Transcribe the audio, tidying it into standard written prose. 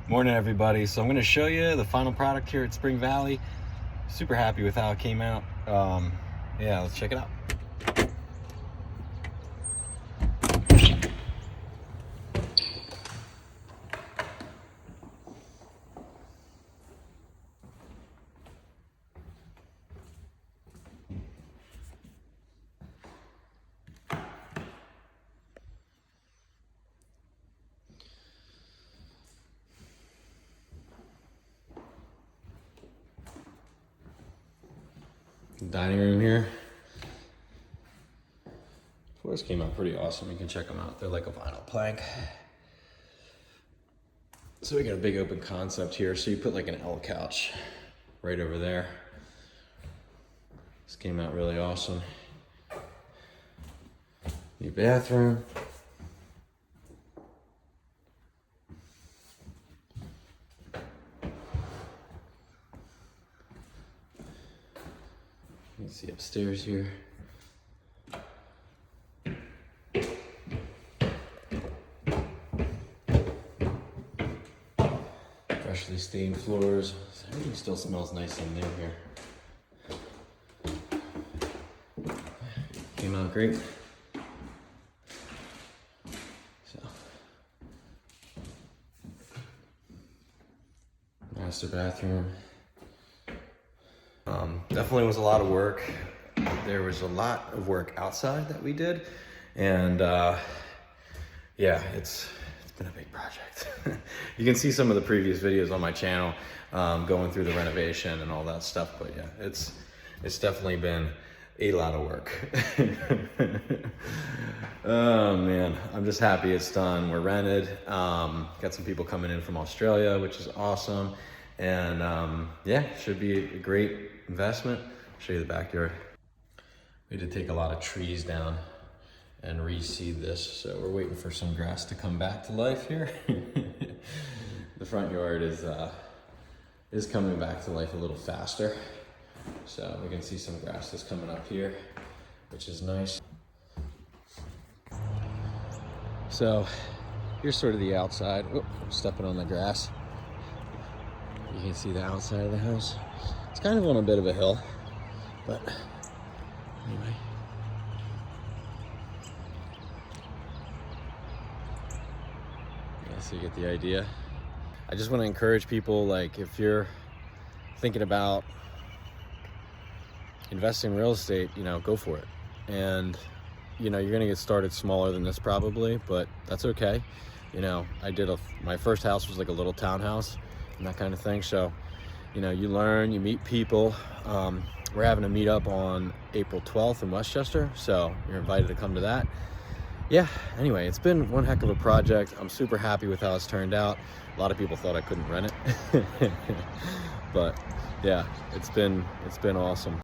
Morning, everybody. So I'm going to show you the final product here at Spring Valley. Super happy with how it came out. Yeah, let's check it out. Dining room here. Floors came out pretty awesome. You can check them out. They're like a vinyl plank. So we got a big open concept here. So you put like an L couch right over there. This came out really awesome. New bathroom. You can see upstairs here. Freshly stained floors. Everything still smells nice and new here. Came out great. So, master bathroom. Definitely was a lot of work. There was a lot of work outside that we did, and yeah, it's been a big project. You can see some of the previous videos on my channel going through the renovation and all that stuff, but yeah, it's definitely been a lot of work. Oh man, I'm just happy it's done. We're rented. Got some people coming in from Australia, which is awesome. And yeah, should be a great investment. I'll show you the backyard. We had to take a lot of trees down and reseed this, so we're waiting for some grass to come back to life here. The front yard is coming back to life a little faster, so we can see some grass that's coming up here, which is nice. So here's sort of the outside. Oh, I'm stepping on the grass. You can see the outside of the house. It's kind of on a bit of a hill, but anyway. Yeah, so you get the idea. I just want to encourage people, like, if you're thinking about investing in real estate, you know, go for it. And, you know, you're going to get started smaller than this probably, but that's okay. You know, my first house was like a little townhouse and that kind of thing. So, you know, you learn, you meet people. We're having a meetup on April 12th in Westchester, so you're invited to come to that. Yeah, anyway, it's been one heck of a project. I'm super happy with how it's turned out. A lot of people thought I couldn't rent it. But yeah, it's been awesome.